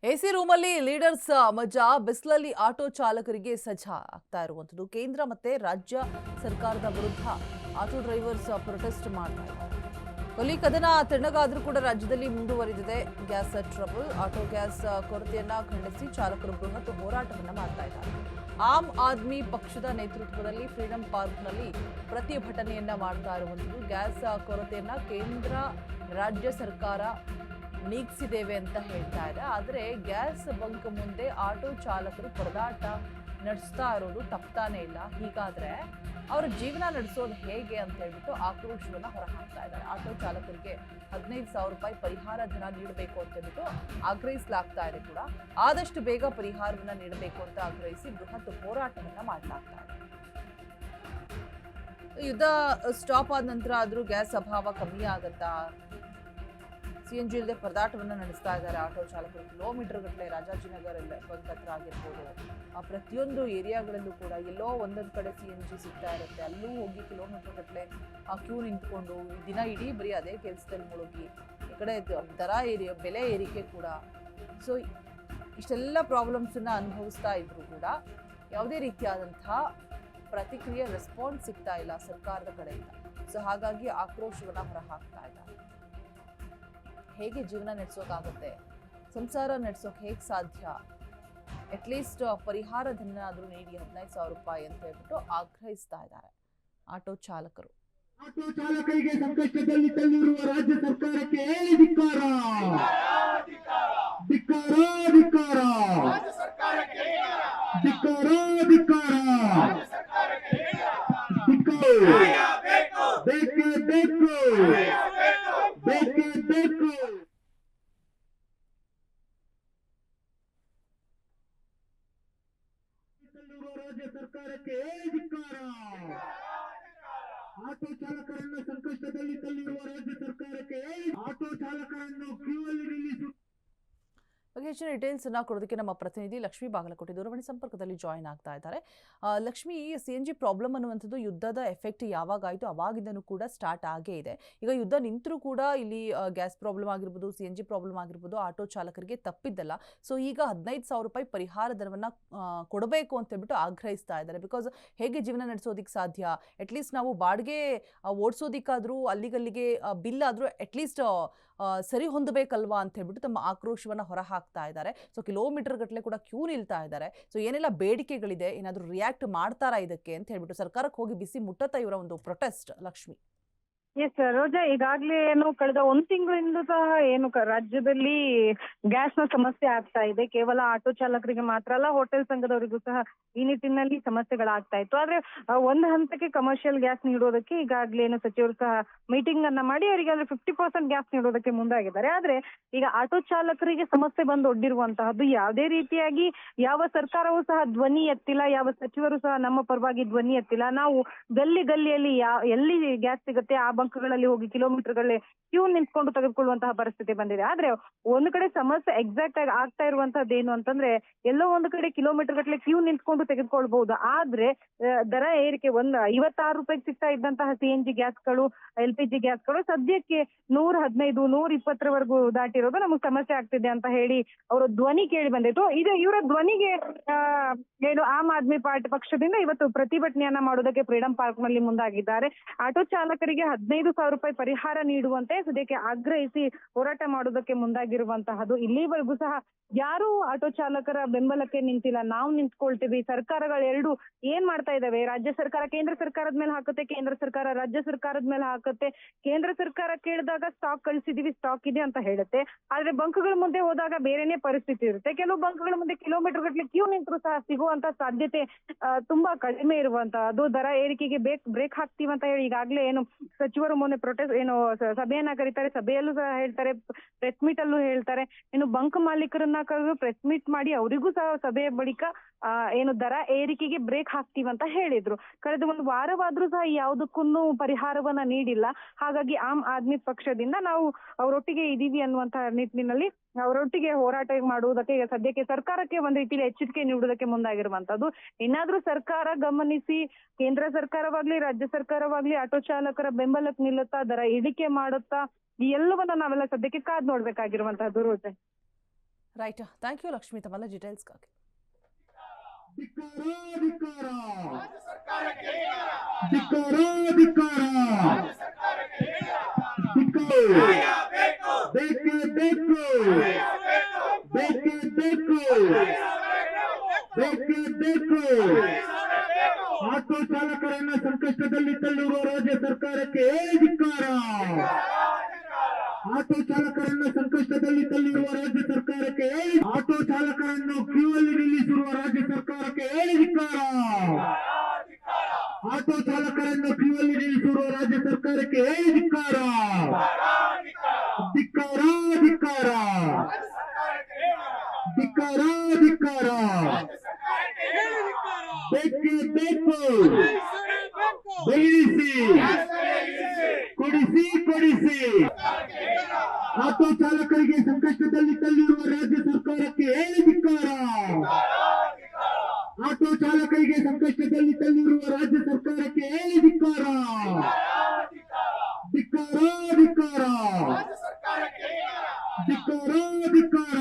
AC ರೂಮಲ್ಲಿ leaders ಮಜಾ ಬಿಸಿಲಲ್ಲಿ ಆಟೋ ಚಾಲಕರಿಗೆ ಸಜ್ಜಾ ಆಗ್ತಾ ಇರುವಂಥದ್ದು. ಕೇಂದ್ರ ಮತ್ತೆ ರಾಜ್ಯ ಸರ್ಕಾರದ ವಿರುದ್ಧ ಆಟೋ ಡ್ರೈವರ್ಸ್ ಪ್ರೊಟೆಸ್ಟ್ ಮಾಡ್ತಾ ಇದ್ದಾರೆ. ಕೊಲ್ಲಿ ಕದನ ತಣ್ಣಗಾದ್ರೂ ಕೂಡ ರಾಜ್ಯದಲ್ಲಿ ಮುಂದುವರಿದಿದೆ ಗ್ಯಾಸ್ ಟ್ರಬಲ್. ಆಟೋ ಗ್ಯಾಸ್ ಕೊರತೆಯನ್ನ ಖಂಡಿಸಿ ಚಾಲಕರು ಬೃಹತ್ ಹೋರಾಟವನ್ನ ಮಾಡ್ತಾ ಇದ್ದಾರೆ. ಆಮ್ ಆದ್ಮಿ ಪಕ್ಷದ ನೇತೃತ್ವದಲ್ಲಿ ಫ್ರೀಡಂ ಪಾರ್ಕ್ನಲ್ಲಿ ಪ್ರತಿಭಟನೆಯನ್ನ ಮಾಡ್ತಾ ಇರುವಂಥದ್ದು. ಗ್ಯಾಸ್ ಕೊರತೆಯನ್ನ ಕೇಂದ್ರ ರಾಜ್ಯ ಸರ್ಕಾರ ನೀಗಿಸಿದ್ದೇವೆ ಅಂತ ಹೇಳ್ತಾ ಇದೆ. ಆದರೆ ಗ್ಯಾಸ್ ಬಂಕ್ ಮುಂದೆ ಆಟೋ ಚಾಲಕರು ಪರದಾಟ ನಡೆಸ್ತಾ ಇರೋದು ತಪ್ತಾನೆ ಇಲ್ಲ. ಹೀಗಾದ್ರೆ ಅವರ ಜೀವನ ನಡೆಸೋದು ಹೇಗೆ ಅಂತ ಹೇಳ್ಬಿಟ್ಟು ಆಕ್ರೋಶವನ್ನ ಹೊರಹಾಕ್ತಾ ಇದ್ದಾರೆ. ಆಟೋ ಚಾಲಕರಿಗೆ 15,000 ರೂಪಾಯಿ ಪರಿಹಾರ ಧನ ನೀಡಬೇಕು ಅಂತ ಹೇಳ್ಬಿಟ್ಟು ಆಗ್ರಹಿಸಲಾಗ್ತಾ ಇದೆ. ಕೂಡ ಆದಷ್ಟು ಬೇಗ ಪರಿಹಾರವನ್ನ ನೀಡಬೇಕು ಅಂತ ಆಗ್ರಹಿಸಿ ಬೃಹತ್ ಹೋರಾಟವನ್ನ ಮಾಡಲಾಗ್ತಾ ಇದೆ. ಯುದ್ಧ ಸ್ಟಾಪ್ ಆದ ನಂತರ ಆದ್ರೂ ಗ್ಯಾಸ್ ಅಭಾವ ಕಮ್ಮಿ ಆಗತ್ತಾ? ಸಿಎನ್ಜಿ ಇಲ್ಲದೆ ಪರದಾಟವನ್ನು ನಡೆಸ್ತಾ ಇದ್ದಾರೆ ಆಟೋ ಚಾಲಕರು. ಕಿಲೋಮೀಟರ್ ಗಟ್ಟಲೆ ರಾಜಾಜಿನಗರ ಬಂಕ್ ಹತ್ರ ಆಗಿರ್ಬೋದು, ಆ ಪ್ರತಿಯೊಂದು ಏರಿಯಾಗಳಲ್ಲೂ ಕೂಡ ಎಲ್ಲೋ ಒಂದೊಂದು ಕಡೆ ಸಿಎನ್ಜಿ ಸಿಗ್ತಾ ಇರುತ್ತೆ. ಅಲ್ಲೂ ಹೋಗಿ ಕಿಲೋಮೀಟರ್ ಗಟ್ಟಲೆ ಆ ಕ್ಯೂ ನಿಂತ್ಕೊಂಡು ದಿನ ಇಡೀ ಬರೀ ಅದೇ ಕೆಲಸದಲ್ಲಿ ಮುಳುಗಿ, ಈ ಕಡೆ ದರ ಬೆಲೆ ಏರಿಕೆ ಕೂಡ. ಸೊ ಇಷ್ಟೆಲ್ಲ ಪ್ರಾಬ್ಲಮ್ಸನ್ನ ಅನುಭವಿಸ್ತಾ ಇದ್ರು ಕೂಡ ಯಾವುದೇ ರೀತಿಯಾದಂತಹ ಪ್ರತಿಕ್ರಿಯೆ ರೆಸ್ಪಾನ್ಸ್ ಸಿಗ್ತಾ ಇಲ್ಲ ಸರ್ಕಾರದ ಕಡೆಯಿಂದ. ಸೊ ಹಾಗಾಗಿ ಆಕ್ರೋಶವನ್ನ ಹೊರಹಾಕ್ತಾ ಇದ್ದಾರೆ. ಹೇಗೆ ಜೀವನ ನಡೆಸೋಕ್ಕಾಗುತ್ತೆ, ಸಂಸಾರ ನಡೆಸೋಕೆ ಹೇಗೆ ಸಾಧ್ಯ, ಅಟ್ಲೀಸ್ಟ್ ಪರಿಹಾರ ಧನ ಆದರೂ ನೀಡಿ 15,000 ರೂಪಾಯಿ ಅಂತ ಹೇಳ್ಬಿಟ್ಟು ಆಗ್ರಹಿಸ್ತಾ ಇದ್ದಾರೆ ಆಟೋ ಚಾಲಕರು. ಆಟೋ ಚಾಲಕರಿಗೆ ಸಂಕಷ್ಟದಲ್ಲಿ ತಳ್ಳಿರುವ ರಾಜ್ಯ ಸರ್ಕಾರಕ್ಕೆ ಧಿಕ್ಕಾರ, ಧಿಕ್ಕಾರ, ಧಿಕ್ಕಾರ, ಧಿಕ್ಕಾರ, ಧಿಕ್ಕಾರ, ಬೇಕೇ ಬೇಕು, ಬೇಕೇ ಬೇಕು. ರಾಜ್ಯ ಸರ್ಕಾರಕ್ಕೆ ಧಿಕ್ಕಾರ. ಆಟೋ ಚಾಲಕರನ್ನು ಸಂಕಷ್ಟದಲ್ಲಿ ತಳ್ಳಿರುವ ರಾಜ್ಯ ಸರ್ಕಾರಕ್ಕೆ ಆಟೋ ಚಾಲಕರನ್ನು ಕ್ಯೂ ಅಲ್ಲಿ ನಿಲ್ಲಿಸಿ. ಹೆಚ್ಚಿನ ಡೀಟೇಲ್ಸ್ ಅನ್ನ ಕೊಡೋದಕ್ಕೆ ನಮ್ಮ ಪ್ರತಿನಿಧಿ ಲಕ್ಷ್ಮೀ ಬಾಗಲಕೋಟೆ ದೂರವಾಣಿ ಸಂಪರ್ಕದಲ್ಲಿ ಜಾಯಿನ್ ಆಗ್ತಾ ಇದ್ದಾರೆ. ಲಕ್ಷ್ಮಿ, CNG ಪ್ರಾಬ್ಲಮ್ ಅನ್ನುವಂಥದ್ದು ಯುದ್ಧದ ಎಫೆಕ್ಟ್ ಯಾವಾಗಾಯಿತು ಅವಾಗಿಂದನೂ ಕೂಡ ಸ್ಟಾರ್ಟ್ ಆಗೇ ಇದೆ. ಈಗ ಯುದ್ಧ ನಿಂತರೂ ಕೂಡ ಇಲ್ಲಿ ಗ್ಯಾಸ್ ಪ್ರಾಬ್ಲಮ್ ಆಗಿರ್ಬೋದು, CNG ಪ್ರಾಬ್ಲಮ್ ಆಗಿರ್ಬೋದು, ಆಟೋ ಚಾಲಕರಿಗೆ ತಪ್ಪಿದ್ದಲ್ಲ. ಸೊ ಈಗ 15,000 ರೂಪಾಯಿ ಪರಿಹಾರ ಧನವನ್ನು ಕೊಡಬೇಕು ಅಂತ ಹೇಳ್ಬಿಟ್ಟು ಆಗ್ರಹಿಸ್ತಾ ಇದ್ದಾರೆ. ಬಿಕಾಸ್ ಹೇಗೆ ಜೀವನ ನಡೆಸೋದಕ್ಕೆ ಸಾಧ್ಯ? ಅಟ್ಲೀಸ್ಟ್ ನಾವು ಬಾಡಿಗೆ ಓಡಿಸೋದಿಕ್ಕಾದ್ರೂ ಅಲ್ಲಿಗಲ್ಲಿಗೆ ಬಿಲ್ ಆದರೂ ಅಟ್ಲೀಸ್ಟ್ ಸರಿ ಹೊಂದಬೇಕಲ್ವಾ ಅಂತ ಹೇಳ್ಬಿಟ್ಟು ತಮ್ಮ ಆಕ್ರೋಶವನ್ನು ಹೊರಹಾಕ್ತಾ ಇದ್ದಾರೆ. ಸೊ ಕಿಲೋಮೀಟರ್ ಗಟ್ಟಲೆ ಕೂಡ ಕ್ಯೂ ನಿಲ್ತಾ ಇದ್ದಾರೆ. ಸೊ ಏನೆಲ್ಲ ಬೇಡಿಕೆಗಳಿದೆ, ಏನಾದರೂ ರಿಯಾಕ್ಟ್ ಮಾಡ್ತಾರಾ ಇದಕ್ಕೆ ಅಂತ ಹೇಳ್ಬಿಟ್ಟು ಸರ್ಕಾರಕ್ಕೆ ಹೋಗಿ ಬಿಸಿ ಮುಟ್ಟತ್ತಾ ಇವರ ಒಂದು ಪ್ರೊಟೆಸ್ಟ್? ಲಕ್ಷ್ಮಿ. ಎಸ್ ರೋಜಾ, ಈಗಾಗಲೇ ಏನು ಕಳೆದ 1 ತಿಂಗಳಿಂದ ಸಹ ಏನು ರಾಜ್ಯದಲ್ಲಿ ಗ್ಯಾಸ್ ನ ಸಮಸ್ಯೆ ಆಗ್ತಾ ಇದೆ. ಕೇವಲ ಆಟೋ ಚಾಲಕರಿಗೆ ಮಾತ್ರ ಅಲ್ಲ, ಹೋಟೆಲ್ ಸಂಘದವರಿಗೂ ಸಹ ಈ ನಿಟ್ಟಿನಲ್ಲಿ ಸಮಸ್ಯೆಗಳಾಗ್ತಾ ಇತ್ತು. ಆದ್ರೆ ಒಂದು ಹಂತಕ್ಕೆ ಕಮರ್ಷಿಯಲ್ ಗ್ಯಾಸ್ ನೀಡೋದಕ್ಕೆ ಈಗಾಗಲೇ ಏನು ಸಚಿವರು ಸಹ ಮೀಟಿಂಗ್ ಅನ್ನ ಮಾಡಿ ಅವರಿಗೆ 50% ಗ್ಯಾಸ್ ನೀಡೋದಕ್ಕೆ ಮುಂದಾಗಿದ್ದಾರೆ. ಆದ್ರೆ ಈಗ ಆಟೋ ಚಾಲಕರಿಗೆ ಸಮಸ್ಯೆ ಬಂದು ಒಡ್ಡಿರುವಂತಹದ್ದು ಯಾವುದೇ ರೀತಿಯಾಗಿ ಯಾವ ಸರ್ಕಾರವೂ ಸಹ ಧ್ವನಿ ಎತ್ತಿಲ್ಲ, ಯಾವ ಸಚಿವರು ಸಹ ನಮ್ಮ ಪರವಾಗಿ ಧ್ವನಿ ಎತ್ತಿಲ್ಲ. ನಾವು ಗಲ್ಲಿಯಲ್ಲಿ ಎಲ್ಲಿ ಗ್ಯಾಸ್ ಸಿಗುತ್ತೆ ಆ ಬಂಕ್ಗಳಲ್ಲಿ ಹೋಗಿ ಕಿಲೋಮೀಟರ್ಗಳೇ ಕ್ಯೂ ನಿಂತ್ಕೊಂಡು ತೆಗೆದುಕೊಳ್ಳುವಂತಹ ಪರಿಸ್ಥಿತಿ ಬಂದಿದೆ. ಆದ್ರೆ ಒಂದು ಕಡೆ ಸಮಸ್ಯೆ ಎಕ್ಸಾಕ್ಟ್ ಆಗಿ ಆಗ್ತಾ ಇರುವಂತಹದ್ದು ಏನು ಅಂತಂದ್ರೆ, ಎಲ್ಲೋ ಒಂದು ಕಡೆ ಕಿಲೋಮೀಟರ್ ಗಟ್ಟಲೆ ಕ್ಯೂ ನಿಂತ್ಕೊಂಡು ತೆಗೆದುಕೊಳ್ಬಹುದು. ಆದ್ರೆ ದರ ಏರಿಕೆ 56 ರೂಪಾಯಿಗೆ ಸಿಗ್ತಾ ಇದ್ದಂತಹ CNG ಗ್ಯಾಸ್ಗಳು, LPG ಗ್ಯಾಸ್ಗಳು ಸದ್ಯಕ್ಕೆ 115, 120 ದಾಟಿರೋದು ನಮಗೆ ಸಮಸ್ಯೆ ಆಗ್ತಿದೆ ಅಂತ ಹೇಳಿ ಅವರ ಧ್ವನಿ ಕೇಳಿ ಬಂದಿತ್ತು. ಇದು ಇವರ ಧ್ವನಿಗೆ ಏನು ಆಮ್ ಆದ್ಮಿ ಪಾರ್ಟಿ ಪಕ್ಷದಿಂದ ಇವತ್ತು ಪ್ರತಿಭಟನೆಯನ್ನ ಮಾಡೋದಕ್ಕೆ ಫ್ರೀಡಂ ಪಾರ್ಕ್ ನಲ್ಲಿ ಮುಂದಾಗಿದ್ದಾರೆ. ಆಟೋ ಚಾಲಕರಿಗೆ 15,000 ರೂಪಾಯಿ ಪರಿಹಾರ ನೀಡುವಂತೆ ಸದ್ಯಕ್ಕೆ ಆಗ್ರಹಿಸಿ ಹೋರಾಟ ಮಾಡೋದಕ್ಕೆ ಮುಂದಾಗಿರುವಂತಹದ್ದು. ಇಲ್ಲಿವರೆಗೂ ಸಹ ಯಾರು ಆಟೋ ಚಾಲಕರ ಬೆಂಬಲಕ್ಕೆ ನಿಂತಿಲ್ಲ. ನಾವು ನಿಂತ್ಕೊಳ್ತೀವಿ. ಸರ್ಕಾರಗಳೆರಡು ಏನ್ ಮಾಡ್ತಾ ಇದಾವೆ? ರಾಜ್ಯ ಸರ್ಕಾರ ಕೇಂದ್ರ ಸರ್ಕಾರದ ಮೇಲೆ ಹಾಕುತ್ತೆ, ಕೇಂದ್ರ ಸರ್ಕಾರ ರಾಜ್ಯ ಸರ್ಕಾರದ ಮೇಲೆ ಹಾಕುತ್ತೆ. ಕೇಂದ್ರ ಸರ್ಕಾರ ಕೇಳಿದಾಗ ಸ್ಟಾಕ್ ಕಳಿಸಿದೀವಿ, ಸ್ಟಾಕ್ ಇದೆ ಅಂತ ಹೇಳುತ್ತೆ. ಆದ್ರೆ ಬಂಕ್ಗಳ ಮುಂದೆ ಹೋದಾಗ ಬೇರೆನೆ ಪರಿಸ್ಥಿತಿ ಇರುತ್ತೆ. ಕೆಲವು ಬಂಕ್ಗಳ ಮುಂದೆ ಕಿಲೋಮೀಟರ್ ಗಟ್ಟಲೆ ಕ್ಯೂ ನಿಂತರೂ ಸಹ ಸಿಗುವಂತ ಸಾಧ್ಯತೆ ತುಂಬಾ ಕಡಿಮೆ ಇರುವಂತಹದ್ದು. ದರ ಏರಿಕೆಗೆ ಬ್ರೇಕ್ ಹಾಕ್ತೀವಿ ಅಂತ ಹೇಳಿ ಈಗಾಗಲೇ ಏನು ಸಚಿವರು ಮೊನ್ನೆ ಪ್ರೊಟೆಸ್ಟ್ ಏನು ಸಭೆಯನ್ನ ಕರೀತಾರೆ, ಸಭೆಯಲ್ಲೂ ಸಹ ಹೇಳ್ತಾರೆ, ಪ್ರೆಸ್ ಮೀಟ್ ಅಲ್ಲೂ ಹೇಳ್ತಾರೆ. ಇನ್ನು ಬಂಕ್ ಮಾಲೀಕರನ್ನ ಕರೆದು ಪ್ರೆಸ್ ಮೀಟ್ ಮಾಡಿ ಅವರಿಗೂ ಸಹ ಸಭೆಯ ಬಳಿಕ ಏನು ದರ ಏರಿಕೆಗೆ ಬ್ರೇಕ್ ಹಾಕ್ತೀವಿ ಅಂತ ಹೇಳಿದ್ರು. ಕಳೆದ 1 ವಾರವಾದ್ರೂ ಸಹ ಯಾವುದಕ್ಕೂ ಪರಿಹಾರವನ್ನ ನೀಡಿಲ್ಲ. ಹಾಗಾಗಿ ಆಮ್ ಆದ್ಮಿ ಪಕ್ಷದಿಂದ ನಾವು ಅವರೊಟ್ಟಿಗೆ ಇದೀವಿ ಅನ್ನುವಂತಹ ನಿಟ್ಟಿನಲ್ಲಿ ಅವರೊಟ್ಟಿಗೆ ಹೋರಾಟ ಮಾಡುವುದಕ್ಕೆ ಸದ್ಯಕ್ಕೆ ಸರ್ಕಾರಕ್ಕೆ ಒಂದು ರೀತಿಯಲ್ಲಿ ಎಚ್ಚರಿಕೆ ನೀಡುವುದಕ್ಕೆ ಮುಂದಾಗಿರುವಂತದ್ದು. ಇನ್ನಾದ್ರೂ ಸರ್ಕಾರ ಗಮನಿಸಿ, ಕೇಂದ್ರ ಸರ್ಕಾರವಾಗ್ಲಿ ರಾಜ್ಯ ಸರ್ಕಾರವಾಗ್ಲಿ ಆಟೋ ಚಾಲಕರ ಬೆಂಬಲಕ್ಕೆ ನಿಲ್ಲುತ್ತಾ, ದರ ಇಳಿಕೆ ಮಾಡುತ್ತಾ, ಈ ಎಲ್ಲವನ್ನ ನಾವೆಲ್ಲ ಸದ್ಯಕ್ಕೆ ಕಾದ್ ನೋಡ್ಬೇಕಾಗಿರುವಂತಹದ್ದು Roza. Right, thank you Lakshmi ತಮ್ಮೆಲ್ಲ ಡೀಟೇಲ್ಸ್ಗಾಗಿ. ಆಟೋ ಚಾಲಕರನ್ನ ಸಂಕಷ್ಟದಲ್ಲಿ ತಳ್ಳಿರುವ ರಾಜ್ಯ ಸರ್ಕಾರಕ್ಕೆ ಧಿಕ್ಕಾರ. ಆಟೋ ಚಾಲಕರನ್ನ ಸಂಕಷ್ಟದಲ್ಲಿ ತಳ್ಳಿರುವ ರಾಜ್ಯ ಸರ್ಕಾರಕ್ಕೆ, ಆಟೋ ಚಾಲಕರನ್ನು ಕ್ಯೂ ಅಲ್ಲಿ ನಿಲ್ಲಿಸಿರುವ ರಾಜ್ಯ ಸರ್ಕಾರಕ್ಕೆ ಧಿಕ್ಕಾರ. ಆಟೋ ಚಾಲಕರನ್ನು ಕ್ಯೂ ಅಲ್ಲಿ ನಿಲ್ಲಿಸಿರುವ ರಾಜ್ಯ ಸರ್ಕಾರಕ್ಕೆ ಧಿಕ್ಕಾರ. ಧಿಕ್ಕಾರ ಧಿಕ್ಕಾರ ಧಿಕ್ಕಾರ ಧಿಕ್ಕಾರ. ಬೇಕೇ ಬೇಕು, ಬೆಳೆಸಿ, ಕೊಡಿಸಿ ಕೊಡಿಸಿ. ಆಟೋ ಚಾಲಕರಿಗೆ ಸಂಕಷ್ಟದಲ್ಲಿ ತಳ್ಳಿರುವ ರಾಜ್ಯ ಸರ್ಕಾರಕ್ಕೆ ಧಿಕ್ಕಾರ. ಆಟೋ ಚಾಲಕರಿಗೆ ಸಂಕಷ್ಟದಲ್ಲಿ ತಳ್ಳಿರುವ ರಾಜ್ಯ ಸರ್ಕಾರಕ್ಕೆ ಧಿಕ್ಕಾರ. ಧಿಕ್ಕಾರ ಧಿಕ್ಕಾರ ಧಿಕ್ಕಾರ ಧಿಕ್ಕಾರ.